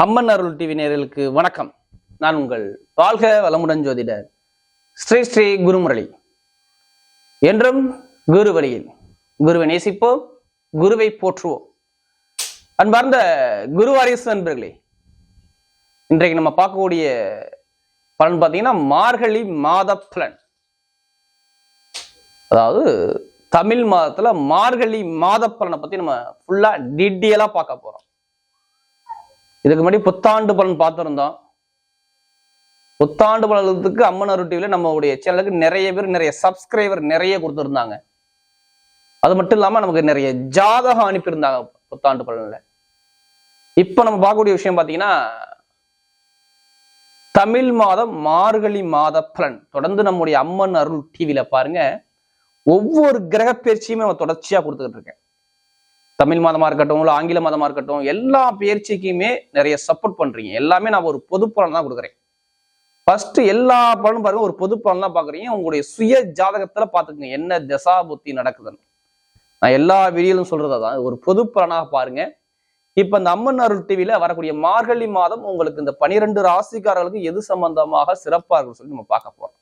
அம்மன் அருள் TV நேயர்களுக்கு வணக்கம். நான் உங்கள் வாழ்க வளமுடன் ஜோதிடர் ஸ்ரீ ஸ்ரீ குருமுரளி. என்றும் குரு வழியில் குருவை நேசிப்போம், குருவை போற்றுவோம். அன்பார்ந்த குரு வாரிசு நண்பர்களே, இன்றைக்கு நம்ம பார்க்கக்கூடிய பலன் பார்த்தீங்கன்னா மார்கழி மாத பலன். அதாவது தமிழ் மாதத்துல மார்கழி மாத பலனை பத்தி நம்ம ஃபுல்லா டீட்டெயிலா பார்க்க போறோம். இதுக்கு முன்னாடி புத்தாண்டு பலன் பார்த்துருந்தோம். புத்தாண்டு பலனுக்கு அம்மன் அருள் டிவில நம்மளுடைய சேனலுக்கு நிறைய பேர் நிறைய சப்ஸ்கிரைபர் நிறைய கொடுத்துருந்தாங்க. அது மட்டும் இல்லாம நமக்கு நிறைய ஜாதகம் அனுப்பியிருந்தாங்க புத்தாண்டு பலன்ல. இப்ப நம்ம பார்க்கக்கூடிய விஷயம் பாத்தீங்கன்னா தமிழ் மாதம் மார்கழி மாத பலன். தொடர்ந்து நம்முடைய அம்மன் அருள் டிவில பாருங்க, ஒவ்வொரு கிரக பயிற்சியுமே நம்ம தொடர்ச்சியா கொடுத்துக்கிட்டு இருக்கேன். தமிழ் மாதமா இருக்கட்டும், இல்லை ஆங்கில மாதமா இருக்கட்டும், எல்லா பயிற்சிக்குமே நிறைய சப்போர்ட் பண்றீங்க. எல்லாமே நான் ஒரு பொது பலன் தான் கொடுக்குறேன். ஃபர்ஸ்ட் எல்லா பலனும் பாருங்க, ஒரு பொது பலன் தான் பாக்குறீங்க. உங்களுடைய சுய ஜாதகத்துல பாத்துக்கங்க என்ன தசா புத்தி நடக்குதுன்னு. நான் எல்லா வீடியோலும் சொல்றதான் ஒரு பொது பலனாக பாருங்க. இப்ப இந்த அம்மன் அருள் டிவில வரக்கூடிய மார்கழி மாதம் உங்களுக்கு இந்த 12 ராசிக்காரர்களுக்கு எது சம்பந்தமாக சிறப்பா இருக்குன்னு சொல்லி நம்ம பார்க்க போறோம்.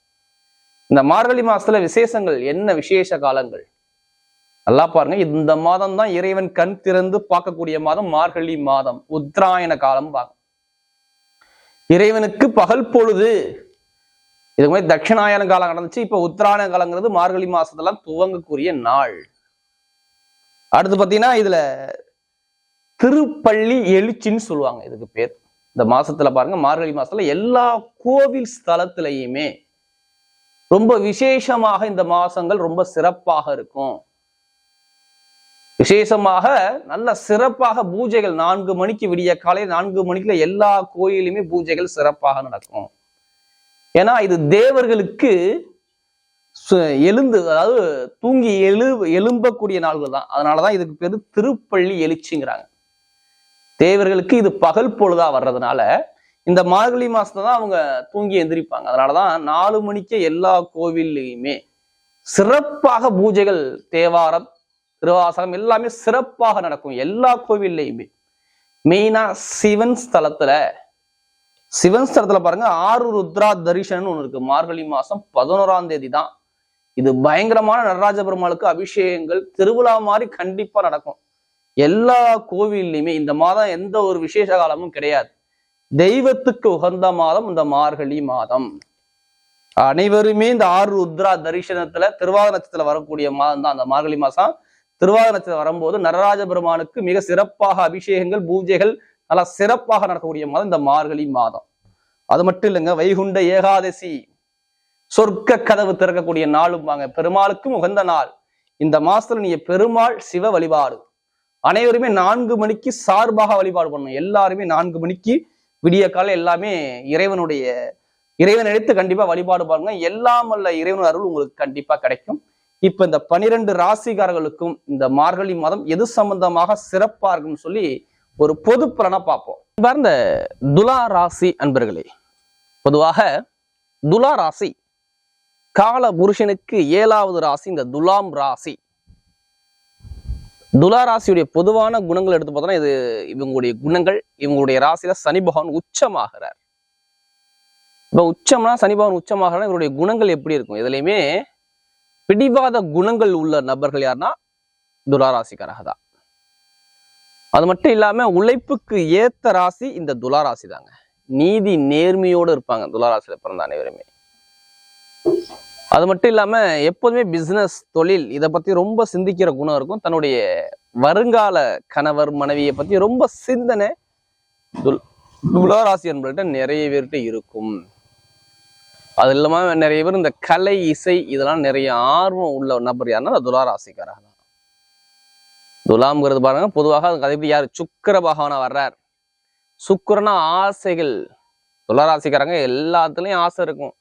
இந்த மார்கழி மாசத்துல விசேஷங்கள் என்ன, விசேஷ காலங்கள் நல்லா பாருங்க. இந்த மாதம் தான் இறைவன் கண் திறந்து பார்க்கக்கூடிய மாதம் மார்கழி மாதம். உத்தராயண காலம் பார்க்க இறைவனுக்கு பகல் பொழுது. இதுக்கு மாதிரி தட்சிணாயன காலம் நடந்துச்சு. இப்ப உத்தராயண காலங்கிறது மார்கழி மாசத்தெல்லாம் துவங்கக்கூடிய நாள். அடுத்து பாத்தீங்கன்னா இதுல திருப்பள்ளி எழுச்சின்னு சொல்லுவாங்க இதுக்கு பேர். இந்த மாசத்துல பாருங்க, மார்கழி மாசத்துல எல்லா கோவில் ஸ்தலத்திலையுமே ரொம்ப விசேஷமாக இந்த மாசங்கள் ரொம்ப சிறப்பாக இருக்கும். விசேஷமாக நல்ல சிறப்பாக பூஜைகள் 4 மணிக்கு, விடிய காலை 4 மணிக்குள்ள எல்லா கோயிலுமே பூஜைகள் சிறப்பாக நடக்கும். ஏன்னா இது தேவர்களுக்கு அதாவது தூங்கி எழும்பக்கூடிய நாள்கள் தான். அதனாலதான் இதுக்கு பேரு திருப்பள்ளி எழுச்சிங்கிறாங்க. தேவர்களுக்கு இது பகல் பொழுதா வர்றதுனால இந்த மார்கழி மாசத்துல தான் அவங்க தூங்கி எந்திரிப்பாங்க. அதனாலதான் 4 மணிக்கு எல்லா கோவில்லையுமே சிறப்பாக பூஜைகள், தேவாரம், திருவாசகம் எல்லாமே சிறப்பாக நடக்கும் எல்லா கோவில்லையுமே. மெயினா சிவன் ஸ்தலத்துல பாருங்க, 6 ருத்ரா தரிசனம் ஒண்ணு இருக்கு. மார்கழி மாசம் 11ஆம் தேதி தான். இது பயங்கரமான நடராஜ பெருமாளுக்கு அபிஷேகங்கள், திருவிழா மாதிரி கண்டிப்பா நடக்கும் எல்லா கோவில்லையுமே. இந்த மாதம் எந்த ஒரு விசேஷ காலமும் கிடையாது. தெய்வத்துக்கு உகந்த மாதம் இந்த மார்கழி மாதம். அனைவருமே இந்த 6 ருத்ரா தரிசனத்துல திருவாதிரை நட்சத்திரத்துல வரக்கூடிய மாதம் தான் அந்த மார்கழி மாசம். திருவாதிரை நட்சத்திரம் வரும்போது நடராஜ பெருமானுக்கு மிக சிறப்பாக அபிஷேகங்கள், பூஜைகள் நல்லா சிறப்பாக நடக்கக்கூடிய மாதம் இந்த மார்கழி மாதம். அது மட்டும் இல்லைங்க, வைகுண்ட ஏகாதசி, சொர்க்க கதவு திறக்கக்கூடிய நாளும் வாங்க, பெருமாளுக்கும் உகந்த நாள். இந்த மாசத்துல நீங்க பெருமாள் சிவ வழிபாடு அனைவருமே 4 மணிக்கு சார்பாக வழிபாடு பண்ணணும். எல்லாருமே 4 மணிக்கு விடிய காலம் எல்லாமே இறைவன் எடுத்து கண்டிப்பா வழிபாடு பாருங்க. எல்லாம் அல்ல இறைவன் அருள் உங்களுக்கு கண்டிப்பா கிடைக்கும். இப்ப இந்த 12 ராசிக்காரர்களுக்கும் இந்த மார்கழி மாதம் எது சம்பந்தமாக சிறப்பா இருக்குன்னு சொல்லி ஒரு பொது பலனா பார்ப்போம். இந்த துலா ராசி அன்பர்களே, பொதுவாக துலா ராசி கால புருஷனுக்கு 7வது ராசி இந்த துலாம் ராசி. துலா ராசியுடைய பொதுவான குணங்கள் எடுத்து பார்த்தோம்னா இது இவங்களுடைய குணங்கள். இவங்களுடைய ராசியில சனி பகவான் உச்சமாகிறார். இப்ப உச்சம்னா சனி பகவான் உச்சமாகிறார். இவருடைய குணங்கள் எப்படி இருக்கும்? இதுலயுமே பிடிவாத குணங்கள் உள்ள நபர்கள் யாருன்னா துலாராசிக்காரக தான். அது மட்டும் இல்லாம உழைப்புக்கு ஏத்த ராசி இந்த துலாராசி தாங்க. நீதி நேர்மையோடு இருப்பாங்க துலாராசியில பிறந்த அனைவருமே. அது மட்டும் இல்லாம எப்போதுமே பிசினஸ், தொழில் இதை பத்தி ரொம்ப சிந்திக்கிற குணம் இருக்கும். தன்னுடைய வருங்கால கணவர் மனைவியை பத்தி ரொம்ப சிந்தனை துலாராசி என்பவர்கிட்ட நிறைய பேர்கிட்ட இருக்கும். அது இல்லாம நிறைய பேர் இந்த கலை, இசை இதெல்லாம் நிறைய ஆர்வம் உள்ள நபர் யாருன்னா துலாராசிக்காரக தான். துலாம்ங்கிறது பாருங்க, பொதுவாக அதுக்கு யாரு சுக்கிர பகவானா வர்றார். சுக்கிரனா ஆசைகள். துலாராசிக்காரங்க எல்லாத்துலயும் ஆசை இருக்கும்.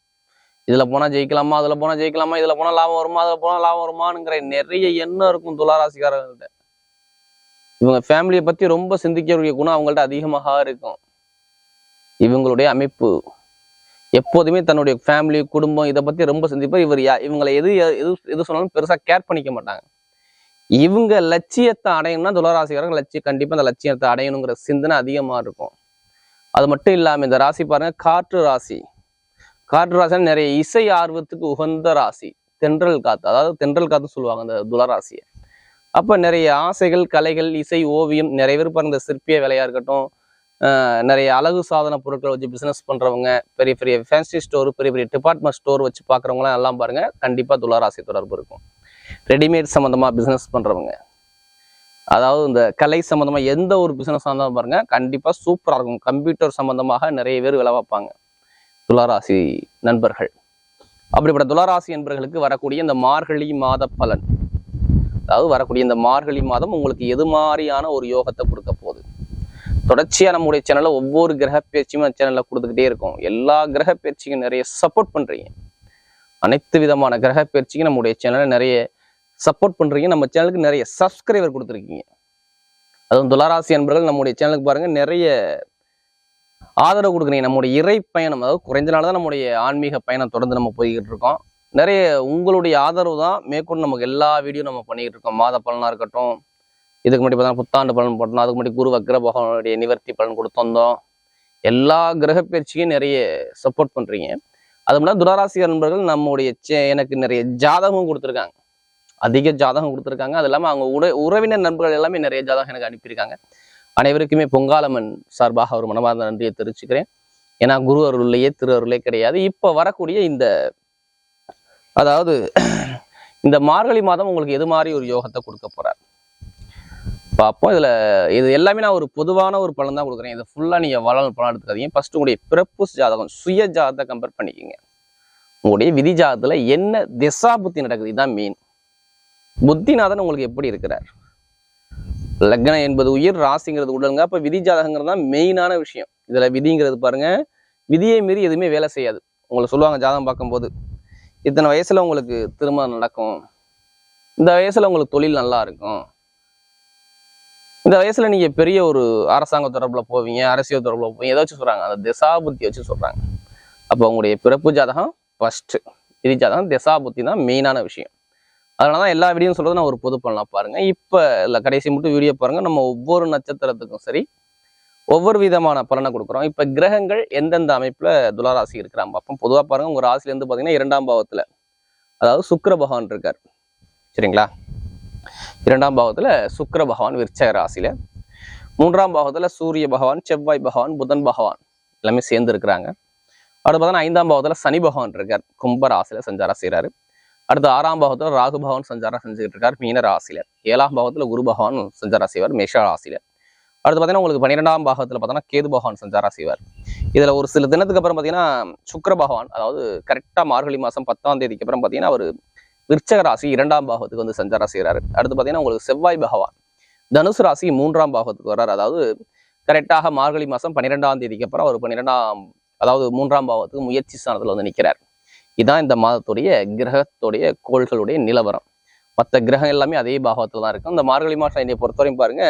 இதுல போனா ஜெயிக்கலாமா, அதுல போனா ஜெயிக்கலாமா, இதுல போனா லாபம் வருமா, அதுல போனா லாபம் வருமானுங்கிற நிறைய எண்ணம் இருக்கும் துலாராசிக்காரங்கள்ட்ட. இவங்க ஃபேமிலியை பத்தி ரொம்ப சிந்திக்கக்கூடிய குணம் அவங்கள்ட்ட அதிகமாக இருக்கும். இவங்களுடைய அமைப்பு எப்போதுமே தன்னுடைய ஃபேமிலி, குடும்பம் இதை பத்தி ரொம்ப சிந்திப்பார். இவங்களை எது சொன்னாலும் பெருசா கேர் பண்ணிக்க மாட்டாங்க. இவங்க லட்சியத்தை அடையணும்னா துளாராசிக்காரங்க கண்டிப்பா அந்த லட்சியத்தை அடையணுங்கிற சிந்தனை அதிகமா இருக்கும். அது மட்டும் இல்லாம இந்த ராசி பாருங்க காற்று ராசி. காற்று ராசி நிறைய இசை ஆர்வத்துக்கு உகந்த ராசி. தென்றல் காத்து, அதாவது தென்றல் காத்து சொல்லுவாங்க அந்த துளராசியை. அப்ப நிறைய ஆசைகள், கலைகள், இசை, ஓவியம், நிறைய பேர் பாருங்க இந்த சிற்பிய வேலையா இருக்கட்டும், நிறைய அழகு சாதன பொருட்களை வச்சு பிசினஸ் பண்றவங்க, பெரிய பெரிய ஃபேன்சி ஸ்டோர், பெரிய பெரிய டிபார்ட்மெண்ட் ஸ்டோர் வச்சு பாக்குறவங்களாம் எல்லாம் பாருங்க கண்டிப்பா துளராசி தொடர்பு இருக்கும். ரெடிமேட் சம்பந்தமா பிசினஸ் பண்றவங்க, அதாவது இந்த கலை சம்பந்தமா எந்த ஒரு பிசினஸ் இருந்தாலும் பாருங்க கண்டிப்பா சூப்பரா இருக்கும். கம்ப்யூட்டர் சம்பந்தமாக நிறைய பேர் வேலை பார்ப்பாங்க துளாராசி நண்பர்கள். அப்படிப்பட்ட துளாராசி நண்பர்களுக்கு வரக்கூடிய இந்த மார்கழி மாத பலன், அதாவது வரக்கூடிய இந்த மார்கழி மாதம் உங்களுக்கு எது மாதிரியான ஒரு யோகத்தை கொடுக்க போகுது? தொடர்ச்சியா நம்முடைய சேனல்ல ஒவ்வொரு கிரக பயிற்சியும் சேனல்ல கொடுத்துக்கிட்டே இருக்கும். எல்லா கிரக பயிற்சிக்கும் நிறைய சப்போர்ட் பண்றீங்க. அனைத்து விதமான கிரக பயிற்சிக்கும் நம்முடைய சேனல்ல நிறைய சப்போர்ட் பண்றீங்க. நம்ம சேனலுக்கு நிறைய சப்ஸ்கிரைபர் கொடுத்துருக்கீங்க. அதுவும் துளாராசி அன்பர்கள் நம்முடைய சேனலுக்கு பாருங்க நிறைய ஆதரவு கொடுக்குறீங்க. நம்முடைய இறை பயணம், அதாவது குறைந்த நாள் தான் நம்முடைய ஆன்மீக பயணம் தொடர்ந்து நம்ம போய்கிட்டு இருக்கோம். நிறைய உங்களுடைய ஆதரவு தான் மேற்கொண்டு நமக்கு எல்லா வீடியோ நம்ம பண்ணிக்கிட்டு இருக்கோம். மாத பலனா இருக்கட்டும், இதுக்கு முன்னாடி பார்த்தா புத்தாண்டு பலன் போட்டோம், அதுக்கு முன்னாடி குரு வக்ர பகவானுடைய நிவர்த்தி பலன் கொடுத்து வந்தோம். எல்லா கிரக பயிற்சியும் நிறைய சப்போர்ட் பண்றீங்க. அது மட்டும் துளாராசி நண்பர்கள் நம்முடைய எனக்கு நிறைய ஜாதகம் கொடுத்துருக்காங்க, அதிக ஜாதகம் கொடுத்துருக்காங்க. அது இல்லாமல் அவங்க உறவினர் நண்பர்கள் எல்லாமே நிறைய ஜாதகம் எனக்கு அனுப்பியிருக்காங்க. அனைவருக்குமே பொங்காலம்மன் சார்பாக ஒரு மனமார்ந்த நன்றியை தெரிவிச்சுக்கிறேன். ஏன்னா குரு அருள்லையே திரு அருளே கிடையாது. இப்போ வரக்கூடிய இந்த, அதாவது இந்த மார்கழி மாதம் உங்களுக்கு எது மாதிரி ஒரு யோகத்தை கொடுக்க போறார் பார்ப்போம். இது எல்லாமே நான் ஒரு பொதுவான ஒரு பலன் தான் கொடுக்குறேன். இதை ஃபுல்லா நீங்க பலன் எடுத்துக்காதீங்க. ஃபர்ஸ்ட் உங்களுடைய பிறப்பு ஜாதகம், சுய ஜாதகத்தை கம்பேர் பண்ணிக்கோங்க. உங்களுடைய விதி ஜாதகத்துல என்ன திசா புத்தி நடக்குது, இதுதான் மெயின். புத்திநாதன் உங்களுக்கு எப்படி இருக்கிறார்? லக்னம் என்பது உயிர், ராசிங்கிறது உடலுங்க. அப்ப விதி ஜாதகங்கிறது தான் மெயினான விஷயம். இதுல விதிங்கிறது பாருங்க, விதியை மீறி எதுவுமே வேலை செய்யாது. உங்களுக்கு சொல்லுவாங்க ஜாதகம் பார்க்கும்போது, இத்தனை வயசுல உங்களுக்கு திருமணம் நடக்கும், இந்த வயசுல உங்களுக்கு தொழில் நல்லா இருக்கும், இந்த வயசுல நீங்க பெரிய ஒரு அரசாங்க தொடர்புல போவீங்க, அரசியல் தொடர்புல போவீங்க, எதை வச்சு சொல்றாங்க? அந்த திசாபுத்தி வச்சு சொல்றாங்க. அப்போ உங்களுடைய பிறப்பு ஜாதகம் ஃபர்ஸ்ட், விதி ஜாதகம், திசாபுத்தி தான் மெயினான விஷயம். அதனாலதான் எல்லா வீடியோ சொல்றது நான் ஒரு பொது பலனா பாருங்க. இப்ப இல்ல கடைசி மட்டும் வீடியோ பாருங்க. நம்ம ஒவ்வொரு நட்சத்திரத்துக்கும் சரி ஒவ்வொரு விதமான பலனை கொடுக்குறோம். இப்ப கிரகங்கள் எந்தெந்த அமைப்புல துளாராசி இருக்கிறாங்க பார்ப்போம். பொதுவா பாருங்க, உங்க ராசில இருந்து பாத்தீங்கன்னா 2ஆம் பாவத்துல, அதாவது சுக்கிர பகவான் இருக்கார், சரிங்களா? 2ஆம் பாவத்துல சுக்கிர பகவான் விருச்சக ராசியில, 3ஆம் பாவத்துல சூரிய பகவான், செவ்வாய் பகவான், புதன் பகவான் எல்லாமே சேர்ந்து இருக்கிறாங்க. அடுத்து பார்த்தீங்கன்னா 5ஆம் பாவத்துல சனி பகவான் இருக்கார், கும்ப ராசியில சஞ்சாரம் செய்யறாரு. அடுத்து 6ஆம் பாவத்துல ராகு பகவான் சஞ்சாரம் செஞ்சுக்கிட்டு இருக்கார், மீன ராசியில. 7ஆம் பாவத்துல குரு பகவான் சஞ்சாரம் செய்வார், மேஷ ராசியில. அடுத்து பார்த்தீங்கன்னா உங்களுக்கு 12ஆம் பாகத்துல பார்த்தோன்னா கேது பகவான் சஞ்சாரம் செய்வார். இதுல ஒரு சில தினத்துக்கு அப்புறம் பார்த்தீங்கன்னா சுக்கிர பகவான், அதாவது கரெக்டா மார்கழி மாசம் 10ஆம் தேதிக்கு அப்புறம் பார்த்தீங்கன்னா அவர் விருச்சக ராசி 2ஆம் பாகத்துக்கு வந்து சஞ்சாரம் செய்கிறாரு. அடுத்து பார்த்தீங்கன்னா உங்களுக்கு செவ்வாய் பகவான் தனுசு ராசி 3ஆம் பாகத்துக்கு வர்றாரு. அதாவது கரெக்டாக மார்கழி மாசம் 12ஆம் தேதிக்கு அப்புறம் அவர் 12ஆம், அதாவது 3ஆம் பாவத்துக்கு முயற்சி ஸ்தானத்துல வந்து நிற்கிறார். இதான் இந்த மாதத்துடைய கிரகத்துடைய கோள்களுடைய நிலவரம். மற்ற கிரகம் எல்லாமே அதே பாகத்துல தான் இருக்கும். இந்த மார்கழி மாசம் என்னை பொறுத்தவரையும் பாருங்க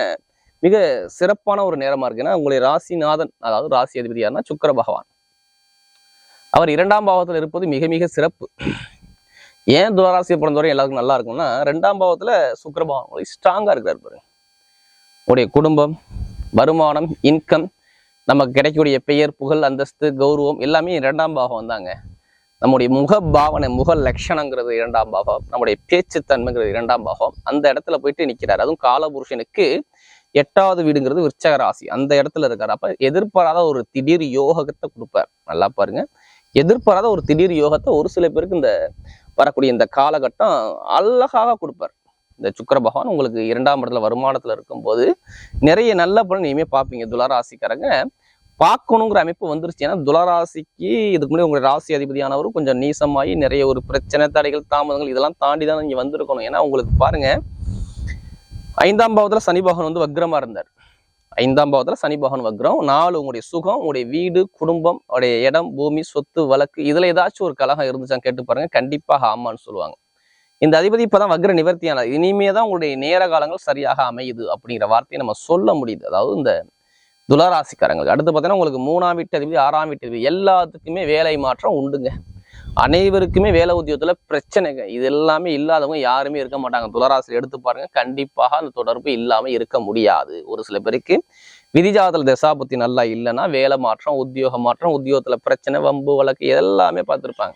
மிக சிறப்பான ஒரு நேரமா இருக்குன்னா, உங்களுடைய ராசிநாதன், அதாவது ராசி அதிபதி யாருன்னா சுக்கிர பகவான், அவர் 2ஆம் பாவத்துல இருப்பது மிக மிக சிறப்பு. ஏன் துளாராசியை பொறுத்தவரை எல்லாருக்கும் நல்லா இருக்கும்னா, 2ஆம் பாவத்துல சுக்கிர பகவான் ஸ்ட்ராங்கா இருக்கிறார் பாருங்க. உங்களுடைய குடும்பம், வருமானம், இன்கம், நமக்கு கிடைக்கக்கூடிய பெயர், புகழ், அந்தஸ்து, கௌரவம் எல்லாமே 2ஆம் பாவம் வந்தாங்க. நம்முடைய முக பாவனை, முக லட்சணங்கிறது 2ஆம் பாவம், நம்முடைய பேச்சு தன்மைங்கிறது 2ஆம் பாவம். அந்த இடத்துல போயிட்டு நிற்கிறார். அதுவும் காலபுருஷனுக்கு 8வது வீடுங்கிறது விருச்சக ராசி, அந்த இடத்துல இருக்காரு. அப்ப எதிர்பாராத ஒரு திடீர் யோகத்தை கொடுப்பார். நல்லா பாருங்க, எதிர்பாராத ஒரு திடீர் யோகத்தை ஒரு சில பேருக்கு இந்த வரக்கூடிய இந்த காலகட்டம் அழகாக கொடுப்பார். இந்த சுக்கிர பகவான் உங்களுக்கு 2ஆம் இடத்துல வருமானத்துல இருக்கும்போது நிறைய நல்ல பலன் இனிமே பார்ப்பீங்க. துளாராசிக்காரங்க பார்க்கணுங்கிற அமைப்பு வந்துருச்சு. ஏன்னா துளாராசிக்கு இதுக்கு முன்னாடி உங்களுடைய ராசி அதிபதியானவரும் கொஞ்சம் நீசமாகி நிறைய ஒரு பிரச்சனை, தடைகள், தாமதங்கள் இதெல்லாம் தாண்டி தான் நீங்க வந்திருக்கணும். ஏன்னா உங்களுக்கு பாருங்க 5ஆம் பாவத்துல சனி பகவான் வந்து வக்ரமா இருந்தார். 5ஆம் பாவத்துல சனி பகவான் வக்ரம். 4 உங்களுடைய சுகம், உங்களுடைய வீடு, குடும்பம், உடைய இடம், பூமி, சொத்து, வழக்கு, இதுல ஏதாச்சும் ஒரு கலகம் இருந்துச்சான்னு கேட்டு பாருங்க, கண்டிப்பாக ஆமான்னு சொல்லுவாங்க. இந்த அதிபதி இப்பதான் வக்ர நிவர்த்தியான, இனிமே தான் உங்களுடைய நேர காலங்கள் சரியாக அமையுது அப்படிங்கிற வார்த்தையை நம்ம சொல்ல முடியுது. அதாவது இந்த துளாராசிக்காரங்களுக்கு அடுத்து பார்த்தீங்கன்னா உங்களுக்கு 3ஆம் வீட்டு அதிபதி, 6ஆம் வீட்டு அதிபதி, எல்லாத்துக்குமே வேலை மாற்றம் உண்டுங்க. அனைவருக்குமே வேலை உத்தியோகத்துல பிரச்சனைங்க. இது எல்லாமே இல்லாதவங்க யாருமே இருக்க மாட்டாங்க. துளாராசியில் எடுத்து பாருங்க, கண்டிப்பாக அந்த தொடர்பு இல்லாம இருக்க முடியாது. ஒரு சில பேருக்கு விதிஜாதத்துல தசாபுத்தி நல்லா இல்லைன்னா வேலை மாற்றம், உத்தியோக மாற்றம், உத்தியோகத்துல பிரச்சனை, வம்பு வழக்கு எல்லாமே பார்த்துருப்பாங்க.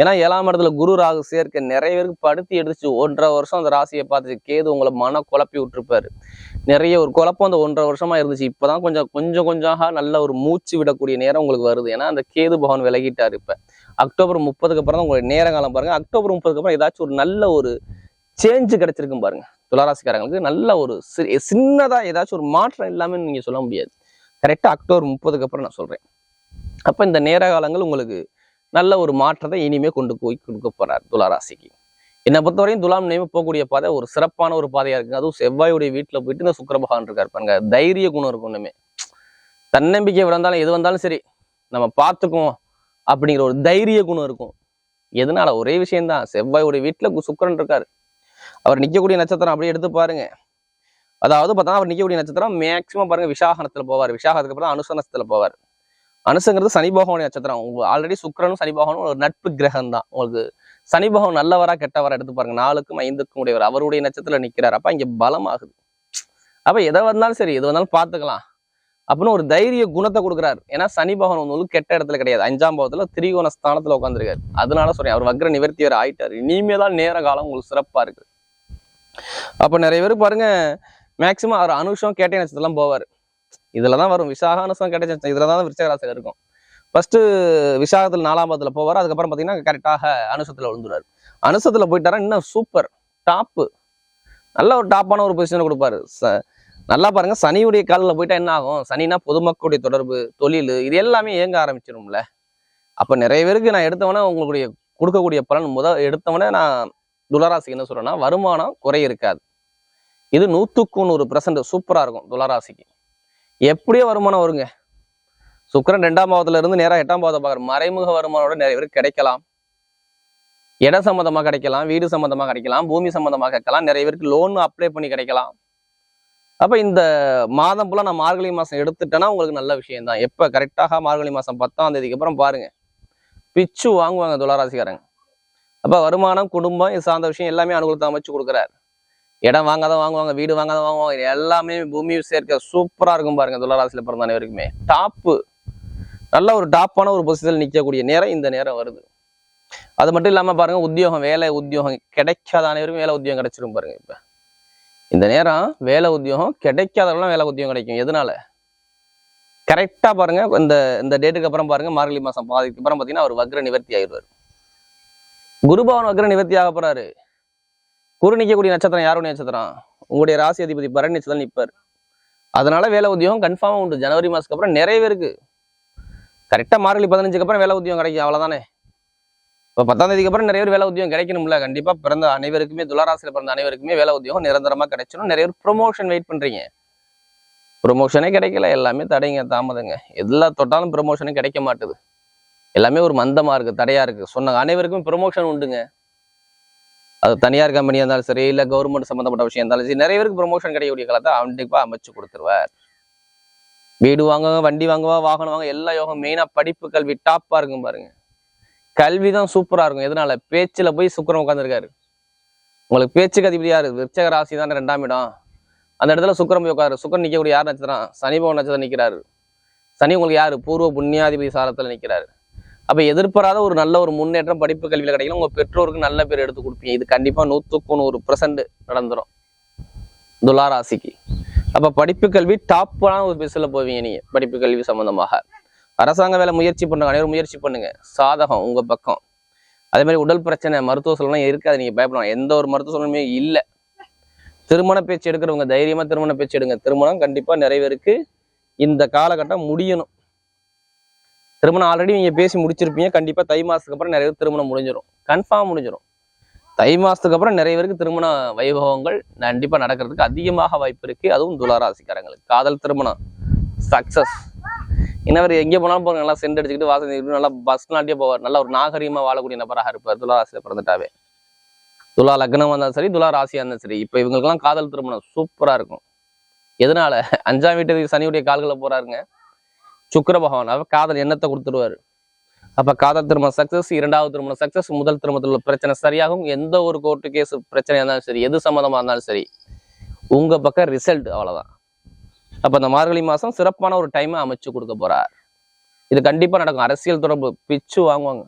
ஏன்னா 7ஆம் இடத்துல குரு ராகு சேர்க்க நிறைய பேருக்கு படுத்தி எடுத்துச்சு. 1.5 வருஷம் அந்த ராசியை பார்த்துச்சு. கேது உங்களை மன குழப்பி விட்டுருப்பாரு. நிறைய ஒரு குழப்பம் அந்த 1.5 வருஷமா இருந்துச்சு. இப்பதான் கொஞ்சம் நல்ல ஒரு மூச்சு விடக்கூடிய நேரம் உங்களுக்கு வருது. ஏன்னா அந்த கேது பகவான் விலகிட்டாரு. இப்ப அக்டோபர் 30க்கு அப்புறம் தான் உங்களுடைய நேர காலம் பாருங்க. அக்டோபர் 30க்கு அப்புறம் ஏதாச்சும் ஒரு நல்ல ஒரு சேஞ்சு கிடைச்சிருக்கும் பாருங்க. துளாராசிக்காரங்களுக்கு நல்ல ஒரு சின்னதா ஏதாச்சும் ஒரு மாற்றம் இல்லாம நீங்க சொல்ல முடியாது. கரெக்டா அக்டோபர் 30க்கு அப்புறம் நான் சொல்றேன். அப்ப இந்த நேர காலங்கள் உங்களுக்கு நல்ல ஒரு மாற்றத்தை இனிமே கொண்டு போய் கொடுக்க போறார் துளாராசிக்கு. என்னை பொறுத்தவரையும் துலாம் நினைவு போகக்கூடிய பாதை ஒரு சிறப்பான ஒரு பாதையா இருக்கு. அதுவும் செவ்வாயுடைய வீட்டுல போயிட்டு இந்த சுக்கிர பகவான் இருக்காரு பாருங்க. தைரிய குணம் இருக்கும். ஒண்ணுமே தன்னம்பிக்கை விழுந்தாலும் எது வந்தாலும் சரி நம்ம பார்த்துக்குவோம் அப்படிங்கிற ஒரு தைரிய குணம் இருக்கும். எதனால? ஒரே விஷயம்தான், செவ்வாயுடைய வீட்டுல சுக்கிரன் இருக்காரு. அவர் நிக்கக்கூடிய நட்சத்திரம் அப்படியே எடுத்து பாருங்க. அதாவது பார்த்தா அவர் நிக்கக்கூடிய நட்சத்திரம் மேக்சிமம் பாருங்க விசாகனத்துல போவார். விசாகத்துக்கு அப்புறம் அனுச நட்சத்திரத்துல போவார். அனுசங்கிறது சனி பகவானுடைய நட்சத்திரம். ஆல்ரெடி சுக்கிரனும் சனி பகவானும் ஒரு நட்பு கிரகம் தான். உங்களுக்கு சனி பகவான் நல்லவரா கெட்டவரா எடுத்து பாருங்க. 4க்கும் 5க்கும் உடையவர். அவருடைய நட்சத்திரத்துல நிக்கிறார். அப்ப இங்க பலம் ஆகுது. அப்ப எதை வந்தாலும் சரி, எது வந்தாலும் பார்த்துக்கலாம் அப்படின்னு ஒரு தைரிய குணத்தை கொடுக்குறாரு. ஏன்னா சனி பகவான் உங்களுக்கு கெட்ட இடத்துல கிடையாது. 5ஆம் பாவத்துல திரிகோண ஸ்தானத்துல உட்காந்துருக்காரு. அதனால சொல்றேன், அவர் வக்ர நிவர்த்தி வேற ஆயிட்டாரு. இனிமேதான் நேர காலம் உங்களுக்கு சிறப்பா இருக்கு. அப்ப நிறைய பேர் பாருங்க மேக்சிமம் அவர் அனுஷம் கேட்டை நட்சத்திரம் போவார். இதுலதான் வரும். விசாக அனுஷம் கேட்டை நட்சத்திரம் இதுலதான் விருச்சிக ராசியில இருக்கும். ஃபர்ஸ்ட் விசாகத்துல 4ஆம் பாவத்துல போவார். அதுக்கப்புறம் பாத்தீங்கன்னா கரெக்டாக அனுஷத்துல விழுந்துருவாரு. அனுஷத்துல போயிட்டாரா இன்னும் சூப்பர் டாப்பு. நல்ல ஒரு டாப்பான ஒரு பொசிஷனை கொடுப்பாரு. நல்லா பாருங்க, சனியுடைய காலில் போயிட்டா என்ன ஆகும்? சனினா பொதுமக்களுடைய தொடர்பு, தொழில், இது எல்லாமே இயங்க ஆரம்பிச்சிடும்ல. அப்ப நிறைய பேருக்கு நான் எடுத்தவனே உங்களுடைய கொடுக்கக்கூடிய பலன் எடுத்தவனே நான் துளாராசிக்கு என்ன சொல்றேன்னா, வருமானம் குறை இருக்காது. இது 100% சூப்பரா இருக்கும் துளாராசிக்கு. எப்படியோ வருமானம் வருங்க. சுக்கிரன் 2ஆம் பாவத்துல இருந்து நேரா 8ஆம் பாவத்தை பார்க்குற மறைமுக வருமானோட நிறைய பேருக்கு கிடைக்கலாம். இடம் சம்பந்தமா கிடைக்கலாம், வீடு சம்பந்தமா கிடைக்கலாம், பூமி சம்பந்தமா கிடைக்கலாம். நிறைய பேருக்கு லோன் அப்ளை பண்ணி கிடைக்கலாம். அப்ப இந்த மாதம் போல நான் மார்கழி மாசம் எடுத்துட்டேன்னா உங்களுக்கு நல்ல விஷயம் தான். எப்ப கரெக்டாக மார்கழி மாசம் 10ஆம் தேதிக்கு அப்புறம் பாருங்க பிச்சு வாங்குவாங்க துளாராசிக்காரங்க. அப்ப வருமானம், குடும்பம், இது சார்ந்த விஷயம் எல்லாமே அனுகூலத்தை அமைச்சு கொடுக்குறாரு. இடம் வாங்காதான் வாங்குவாங்க, வீடு வாங்காதான் வாங்குவாங்க, எல்லாமே பூமி சேர்க்க சூப்பரா இருக்கும் பாருங்க. துளாராசியில பிறந்த அனைவருக்குமே டாப்பு, நல்ல ஒரு டாப்பான ஒரு பொசிஷனில் நிற்கக்கூடிய நேரம் இந்த நேரம் வருது. அது மட்டும் இல்லாம பாருங்க, உத்தியோகம், வேலை உத்தியோகம் கிடைக்காத அனைவருக்கும் வேலை உத்தியோகம் கிடைச்சிரும் பாருங்க. இப்ப இந்த நேரம் வேலை உத்தியோகம் கிடைக்காதவங்களாம் வேலை உத்தியோகம் கிடைக்கும். எதனால? கரெக்டா பாருங்க, இந்த டேட்டுக்கு அப்புறம் பாருங்க, மார்கழி மாசம் பாதிக்கு அப்புறம் பாத்தீங்கன்னா அவர் வக்ர நிவர்த்தி ஆயிடுவார். குருபவன் வக்ர நிவர்த்தி ஆக போறாரு. குரு நிக்கக்கூடிய நட்சத்திரம் யாருடைய நட்சத்திரம்? உங்களுடைய ராசி அதிபதி பரணி நட்சத்திரம் நிற்பார். அதனால வேலை உத்தியோகம் கன்ஃபார்மா உண்டு. ஜனவரி மாசத்துக்கு அப்புறம் நிறைய பேருக்கு கரெக்டா மார்கழி 15க்கு அப்புறம் வேலை உத்தியோகம் கிடைக்கும். அவ்வளவுதானே. இப்போ 10ஆம் தேதிக்கு அப்புறம் நிறைய பேர் வேலை உத்தியோகம் கிடைக்கணும்ல. கண்டிப்பா பிறந்த அனைவருக்குமே, துளாராசியில பிறந்த அனைவருக்குமே வேலை உத்தியோகம் நிரந்தரமா கிடைச்சிடும். நிறைய பேர் ப்ரொமோஷன் வெயிட் பண்றீங்க. ப்ரொமோஷனே கிடைக்கல, எல்லாமே தடைங்க, தாமதங்க. எல்லா தொட்டாலும் ப்ரொமோஷனே கிடைக்க மாட்டுது. எல்லாமே ஒரு மந்தமா இருக்கு, தடையா இருக்கு. சொன்ன அனைவருக்கும் ப்ரொமோஷன் உண்டுங்க. அது தனியார் கம்பெனியா இருந்தாலும் சரி, இல்ல கவர்மெண்ட் சம்பந்தப்பட்ட விஷயம் இருந்தாலும் சரி, நிறைய பேருக்கு ப்ரொமோஷன் கிடைக்கக்கூடிய காலத்தை கண்டிப்பா அமைச்சு கொடுத்துருவார். வீடு வாங்குவாங்க, வண்டி வாங்குவா, வாகனம் வாங்க, எல்லா யோகம். மெயினா படிப்பு, கல்வி டாப்பா இருக்கும் பாருங்க. கல்வி தான் சூப்பரா இருக்கும். எதனால? பேச்சுல போய் சுக்கிரன் உட்காந்துருக்காரு. உங்களுக்கு பேச்சுக்கு அதிபதி யாரு? விருச்சிக ராசி தானே 2ஆம் இடம். அந்த இடத்துல சுக்கிரன் போய் உட்காரு. சுக்கிரன் நிக்கக்கூடிய யார் நட்சத்திரம்? சனி பகவான் நட்சத்திரம் நிக்கிறாரு. சனி உங்களுக்கு யாரு? பூர்வ புண்ணியாதிபதி சாரத்துல நிக்கிறாரு. அப்ப எதிர்பாராத ஒரு நல்ல ஒரு முன்னேற்றம் படிப்பு கல்வியில கிடைக்கணும். உங்க பெற்றோருக்கு நல்ல பேர் எடுத்து கொடுப்பீங்க. இது கண்டிப்பா 100% நடந்துரும் துளாராசிக்கு. அப்ப படிப்பு கல்வி டாப்பான ஒரு பிசில போவீங்க நீங்க. படிப்பு கல்வி சம்பந்தமாக அரசாங்க வேலை முயற்சி பண்ணுங்க, அனைவரும் முயற்சி பண்ணுங்க. சாதகம் உங்க பக்கம். அதே மாதிரி உடல் பிரச்சனை, மருத்துவ சூழலாம் இருக்காது. நீங்க பயப்படலாம். எந்த ஒரு மருத்துவ சூழலுமே இல்லை. திருமண பேச்சு எடுக்கிறவங்க தைரியமா திருமண பேச்சு எடுங்க. திருமணம் கண்டிப்பா நிறைய பேருக்கு இந்த காலகட்டம் முடியணும். திருமணம் ஆல்ரெடி நீங்க பேசி முடிச்சிருப்பீங்க. கண்டிப்பா தை மாசத்துக்கு அப்புறம் நிறைய பேர் திருமணம் முடிஞ்சிடும். கன்ஃபார்ம் முடிஞ்சிடும். தை மாசத்துக்கு அப்புறம் நிறைய பேருக்கு திருமண வைபவங்கள் கண்டிப்பா நடக்கிறதுக்கு அதிகமாக வாய்ப்பு இருக்கு. அதுவும் துளாராசிக்காரங்களுக்கு காதல் திருமணம் சக்சஸ். இன்னவர் எங்கே போனாலும் போங்க, நல்லா சென்ட் அடிச்சுக்கிட்டு வாசல் நல்லா பஸ் நாட்டியே போவார். நல்லா ஒரு நாகரீகமா வாழக்கூடிய நபராக இருப்பார். துளாராசியில பிறந்துட்டாவே. துலா லக்னம் வந்தாலும் சரி, துலா ராசியா இருந்தாலும் சரி, இப்ப இவங்களுக்கெல்லாம் காதல் திருமணம் சூப்பரா இருக்கும். எதனால? 5ஆம் வீட்டுக்கு சனியுடைய கால்களை போறாருங்க சுக்கிர பகவான். அவ காதல் எண்ணத்தை கொடுத்துருவாரு. அப்ப காதல் திருமணம் சக்சஸ், 2வது திருமணம் சக்சஸ், முதல் திருமணத்தில் உள்ள பிரச்சனை சரியாகும். எந்த ஒரு கோர்ட்டு கேஸ் பிரச்சனையா இருந்தாலும் சரி, எது சம்மந்தமா இருந்தாலும் சரி, உங்க பக்கம் ரிசல்ட். அவ்வளவுதான். அப்ப அந்த மார்கழி மாசம் சிறப்பான ஒரு டைமை அமைச்சு கொடுக்க போறார். இது கண்டிப்பா நடக்கும். அரசியல் தொடர்பு பிச்சு வாங்குவாங்க.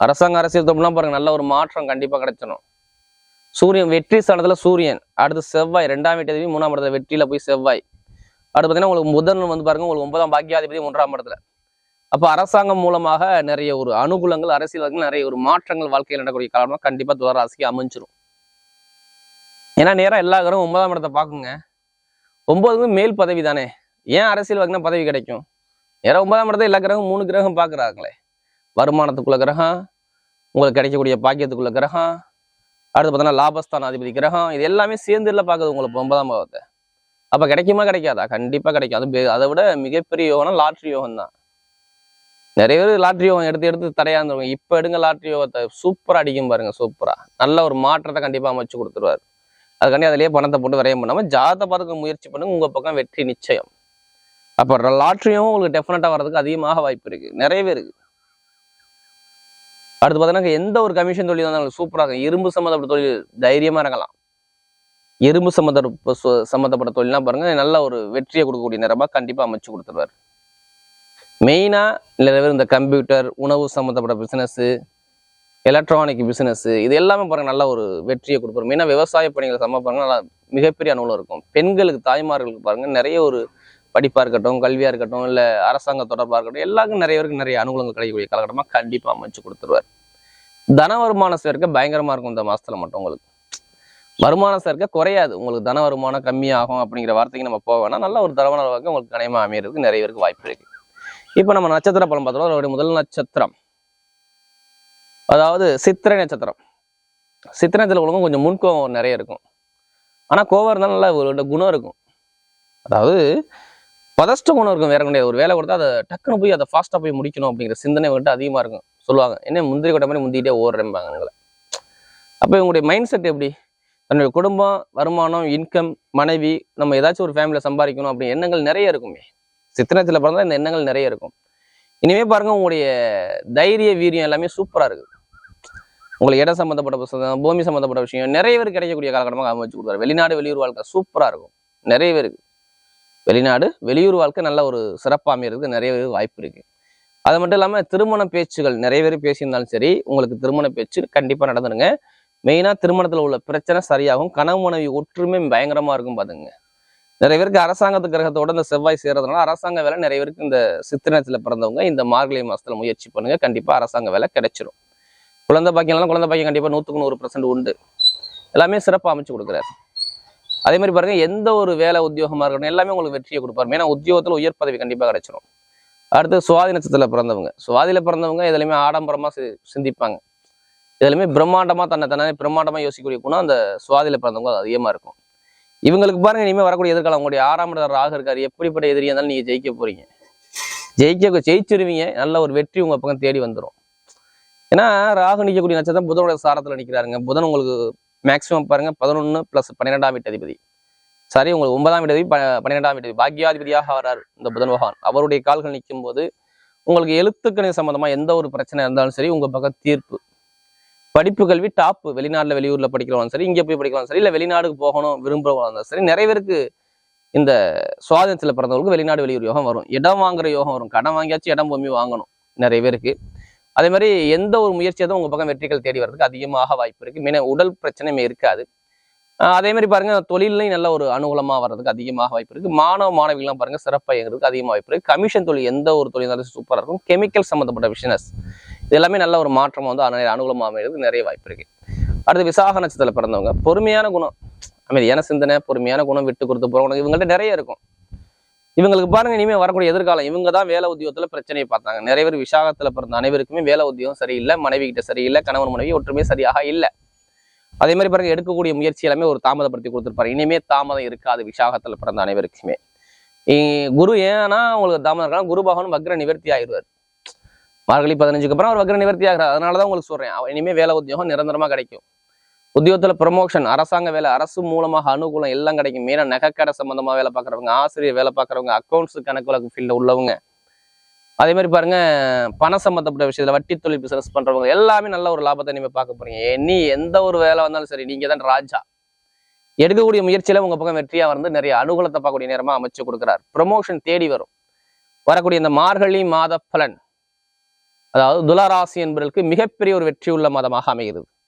அரசாங்க அரசியல் தொடர்புலாம் பாருங்க, நல்ல ஒரு மாற்றம் கண்டிப்பா கிடைச்சிடும். சூரியன் வெற்றி ஸ்தானத்துல சூரியன், அடுத்து செவ்வாய் 2ஆம் வீட்டு 3ஆம் இடத்துல வெற்றியில போய் செவ்வாய், அடுத்து பார்த்தீங்கன்னா உங்களுக்கு புதன் பாருங்க உங்களுக்கு 9ஆம் பாக்கியாதிபதி 1ஆம் இடத்துல. அப்ப அரசாங்கம் மூலமாக நிறைய ஒரு அனுகூலங்கள், அரசியல் நிறைய ஒரு மாற்றங்கள் வாழ்க்கையில் நடக்கக்கூடிய காரணம் கண்டிப்பா துளாராசிக்கு அமைஞ்சிரும். ஏன்னா நேரம் எல்லா கிரகம் 9ஆம் இடத்தை பார்க்குங்க. 9 மேல் பதவி தானே, ஏன் அரசியல் பதவி கிடைக்கும்? நேரம் 9ஆம் இடத்தை எல்லா கிரகம் 3 கிரகம் பார்க்குறாங்களே. வருமானத்துக்குள்ள கிரகம், உங்களுக்கு கிடைக்கக்கூடிய பாக்கியத்துக்குள்ள கிரகம், அடுத்து பார்த்தோன்னா லாபஸ்தான அதிபதி கிரகம், இது எல்லாமே சேர்ந்து இல்லை பார்க்குது உங்களுக்கு 9ஆம் பாவத்தை. அப்ப கிடைக்குமா கிடைக்காதா? கண்டிப்பா கிடைக்கும். அது அதை விட மிகப்பெரிய யோகம் லாட்ரி யோகம் தான். நிறைய பேர் லாட்ரி யோகம் எடுத்து தடையா இருந்துருவாங்க. இப்ப எடுங்க லாட்ரி யோகத்தை, சூப்பரா அடிக்கும் பாருங்க. சூப்பரா நல்ல ஒரு மாற்றத்தை கண்டிப்பா அமைச்சு கொடுத்துருவாரு. அதுக்காண்டி அதுலயே பணத்தை போட்டு விரயம் பண்ணாம ஜாதகத்தை பார்த்துக்க முயற்சி பண்ணுங்க, உங்க பக்கம் வெற்றி நிச்சயம். அப்ப லாட்ரியும் உங்களுக்கு டெஃபினட்டா வர்றதுக்கு அதிகமாக வாய்ப்பு இருக்கு, நிறையவே இருக்கு. அடுத்து பார்த்தீங்கன்னா எந்த ஒரு கமிஷன் தொழில் இருந்தாலும் சூப்பரா இருக்கும். இரும்பு சம்மந்தப்பட்ட தொழில் தைரியமா இறங்கலாம். இரும்பு சம்மந்தப்பட்ட தொழிலாம் பாருங்க, நல்ல ஒரு வெற்றியை கொடுக்கக்கூடிய நேரமா கண்டிப்பா அமைச்சு கொடுத்துருவாரு. மெயினா நிறைய பேர் இந்த கம்ப்யூட்டர், உணவு சம்மந்தப்பட்ட பிசினஸ், எலக்ட்ரானிக் பிசினஸ், இது எல்லாமே பாருங்க நல்ல ஒரு வெற்றியை கொடுப்பாரு. மெயினா விவசாய பணிகளை பாருங்க நல்லா மிகப்பெரிய அனுகூலம் இருக்கும். பெண்களுக்கு, தாய்மார்களுக்கு பாருங்க நிறைய ஒரு படிப்பா இருக்கட்டும், கல்வியா இருக்கட்டும், இல்ல அரசாங்க தொடர்பா இருக்கட்டும், எல்லாருக்கும் நிறைய பேருக்கு நிறைய அனுகூலங்கள் கிடைக்கக்கூடிய காலகட்டமா கண்டிப்பா அமைச்சு கொடுத்துருவாரு. தன வருமான சேர்க்கை பயங்கரமா இருக்கும் இந்த மாசத்துல மட்டும். உங்களுக்கு வருமான சேர்க்கை குறையாது, உங்களுக்கு தன வருமானம் கம்மியாகும் அப்படிங்கிற வார்த்தைக்கு நம்ம போக வேணாம். நல்ல ஒரு தரமான வாழ்க்கை உங்களுக்கு கனியமா அமையறதுக்கு நிறைய பேருக்கு வாய்ப்பு இருக்கு. இப்ப நம்ம நட்சத்திர பலம் பார்த்தோம். அதோடைய முதல் நட்சத்திரம் அதாவது சித்திரை நட்சத்திரம். சித்திரத்துல உங்களுக்கு கொஞ்சம் முன்கோவம் நிறைய இருக்கும். ஆனா கோவம் இருந்தாலும் நல்ல ஒரு குணம் இருக்கும். அதாவது பதஷ்ட குணம் இருக்கும், வேற கிடையாது. ஒரு வேலை கொடுத்தா அதை டக்குன்னு போய் அதை ஃபாஸ்டா போய் முடிக்கணும் அப்படிங்கிற சிந்தனை வந்துட்டு அதிகமா இருக்கும். சொல்லுவாங்க, என்ன முந்திரி கொட்ட மாதிரி முந்திக்கிட்டே ஓடுறேன்பாங்க உங்களை. அப்ப இவங்களுடைய மைண்ட் செட் எப்படி? தன்னுடைய குடும்பம், வருமானம், இன்கம், மனைவி, நம்ம ஏதாச்சும் ஒரு ஃபேமிலியில சம்பாதிக்கணும் அப்படி எண்ணங்கள் நிறைய இருக்குமே. சித்திரத்துல பிறந்தா இந்த எண்ணங்கள் நிறைய இருக்கும். இனிமே பாருங்க, உங்களுடைய தைரிய வீரியம் எல்லாமே சூப்பரா இருக்கு. உங்களுக்கு இடம் சம்பந்தப்பட்ட புத்தகம், பூமி சம்பந்தப்பட்ட விஷயம் நிறைய பேருக்கு கிடைக்கக்கூடிய காலகட்டமாக அமைச்சு கொடுத்தாரு. வெளிநாடு வெளியூர் வாழ்க்கை சூப்பரா இருக்கும் நிறைய பேருக்கு. வெளிநாடு வெளியூர் வாழ்க்கை நல்ல ஒரு சிறப்பாக அமையிறதுக்கு நிறைய பேருக்கு வாய்ப்பு இருக்கு. அது மட்டும் இல்லாம திருமண பேச்சுகள் நிறைய பேர் பேசியிருந்தாலும் சரி, உங்களுக்கு திருமண பேச்சு கண்டிப்பா நடந்துருங்க. மெயினா திருமணத்துல உள்ள பிரச்சனை சரியாகும். கணவன் மனைவி ஒற்றுமை பயங்கரமா இருக்கும் பாத்துங்க. நிறைய பேருக்கு அரசாங்கத்து கிரகத்தோட இந்த செவ்வாய் சேர்றதுனால அரசாங்க வேலை நிறைய பேருக்கு இந்த சித்திரத்துல பிறந்தவங்க இந்த மார்கழி மாசத்துல முயற்சி பண்ணுங்க, கண்டிப்பா அரசாங்க வேலை கிடைச்சிடும். குழந்தை பாக்கியம் குழந்தை பாக்கியம் கண்டிப்பா 100க்கு 100% உண்டு. எல்லாமே சிறப்பாக அமைச்சு கொடுக்குறாரு. அதே மாதிரி பாருங்க, எந்த ஒரு வேலை உத்தியோகமா இருக்கட்டும் எல்லாமே உங்களுக்கு வெற்றியை கொடுப்பாரு. ஏன்னா உத்தியோகத்துல உயர் பதவி கண்டிப்பா கிடைச்சிடும். அடுத்து சுவாதி நட்சத்திரத்துல பிறந்தவங்க, சுவாதியில பிறந்தவங்க இதுலையுமே ஆடம்பரமா சிந்திப்பாங்க. இதுலையுமே பிரம்மாண்டமா தன்னை பிரம்மாண்டமா யோசிக்கக்கூடிய குணம் அந்த சுவாதியில பிறந்தவங்க அது அதிகமா இருக்கும். இவங்களுக்கு பாருங்க, இனிமேல் வரக்கூடிய எதிர்காலம் உங்களுடைய 6ஆம் இடம் ராகு இருக்காரு. எப்படிப்பட்ட எதிரியா இருந்தாலும் நீங்க ஜெயிக்க போறீங்க, ஜெயிச்சிருவீங்க. நல்ல ஒரு வெற்றி உங்க பக்கம் தேடி வந்துடும். ஏன்னா ராகு நிற்கக்கூடிய நட்சத்திரம் புதனுடைய சாரத்துல நிற்கிறாருங்க. புதன் உங்களுக்கு மேக்சிமம் பாருங்க 11 + 12ஆம் வீட்டு அதிபதி. சரி, உங்களுக்கு 9ஆம் வீட்டு அதிபதி 12ஆம் வீட்டு பாக்கியாதிபதியாக வர்றாரு இந்த புதன் பகவான். அவருடைய கால்கள் நிற்கும் போது உங்களுக்கு எழுத்துக்கணி சம்பந்தமா எந்த ஒரு பிரச்சனை இருந்தாலும் சரி உங்க பக்கம் தீர்ப்பு. படிப்பு கல்வி டாப்பு, வெளிநாட்டுல வெளியூர்ல படிக்கிறவங்க சரி, இங்க போய் படிக்கலாம் சரி, இல்ல வெளிநாடுக்கு போகணும் விரும்புறவங்க சரி, நிறைய பேருக்கு இந்த சுவாதனத்துல பிறந்தவங்களுக்கு வெளிநாடு வெளியூர் யோகம் வரும். இடம் வாங்குற யோகம் வரும். கடன் வாங்கியாச்சும் இடம் பூமி வாங்கணும் நிறைய பேருக்கு. அதே மாதிரி எந்த ஒரு முயற்சியாவது உங்க பக்கம் வெற்றிகள் தேடி வர்றதுக்கு அதிகமாக வாய்ப்பு இருக்கு. மெயினா உடல் பிரச்சனையுமே இருக்காது. அதே மாதிரி பாருங்க, தொழிலையும் நல்ல ஒரு அனுகூலமா வர்றதுக்கு அதிகமாக வாய்ப்பு இருக்கு. மாணவ மாணவிகள்லாம் பாருங்க சிறப்பாக இயங்குறதுக்கு அதிகமாக வாய்ப்பு இருக்கு. கமிஷன் தொழில் எந்த ஒரு தொழில் இருந்தாலும் சூப்பரா இருக்கும். கெமிக்கல் சம்பந்தப்பட்ட பிசினஸ் இது எல்லாமே நல்ல ஒரு மாற்றம் அனுகூலமாக அமைகிறதுக்கு நிறைய வாய்ப்பு இருக்கு. அடுத்து விசாக நட்சத்திரத்துல பிறந்தவங்க, பொறுமையான குணம், அமைதியான சிந்தனை, பொறுமையான குணம், விட்டு கொடுத்து போறவங்க இவங்கள்ட்ட நிறைய இருக்கும். இவங்களுக்கு பாருங்க, இனிமே வரக்கூடிய எதிர்காலம் இவங்க தான் வேலை உத்தியோகத்துல பிரச்சனையை பார்த்தாங்க. நிறைய பேர் விசாகத்துல பிறந்த அனைவருக்குமே வேலை உத்தியோகம் சரியில்லை, மனைவி கிட்ட சரியில்லை, கணவன் மனைவி ஒற்றுமை சரியாக இல்லை. அதே மாதிரி பாருங்க, எடுக்கக்கூடிய முயற்சி எல்லாமே ஒரு தாமதப்படுத்தி கொடுத்துருப்பாரு. இனிமே தாமதம் இருக்காது விசாகத்துல பிறந்த அனைவருக்குமே. குரு ஏன்னா உங்களுக்கு தாமதம் இருக்கலாம், குரு பகவான் வக்ர நிவர்த்தி ஆயிடுவார். மார்கழி 15க்கு அப்புறம் அவர் வக்ர நிவர்த்தி ஆகிறார். அதனாலதான் உங்களுக்கு சொல்றேன், இனிமே வேலை உத்தியோகம் நிரந்தரமா கிடைக்கும். உத்தியோகத்துல ப்ரமோஷன், அரசாங்க வேலை, அரசு மூலமாக அனுகூலம் எல்லாம் கிடைக்கும். மெயினா நகைக்கடை சம்பந்தமா வேலை பார்க்குறவங்க, ஆசிரியர் வேலை பார்க்குறவங்க, அக்கௌண்ட்ஸ் கணக்கு வழக்கு ஃபீல்ட்ல உள்ளவங்க, அதே மாதிரி பாருங்க பணம் சம்பந்தப்பட்ட விஷயத்துல வட்டி தொழில் பிசினஸ் பண்றவங்க எல்லாமே நல்ல ஒரு லாபத்தை நீங்க பார்க்க போறீங்க. நீ எந்த ஒரு வேலை வந்தாலும் சரி, நீங்க தான் ராஜா. எடுக்கக்கூடிய முயற்சியில உங்க பக்கம் வெற்றியா வந்து நிறைய அனுகூலத்தை பார்க்கக்கூடிய நேரமா அமைச்சு கொடுக்குறார். ப்ரமோஷன் தேடி வரும். வரக்கூடிய இந்த மார்கழி மாத பலன், அதாவது துலா ராசி என்பவர்களுக்கு மிகப்பெரிய ஒரு வெற்றி உள்ள மாதமாக அமைகிறது.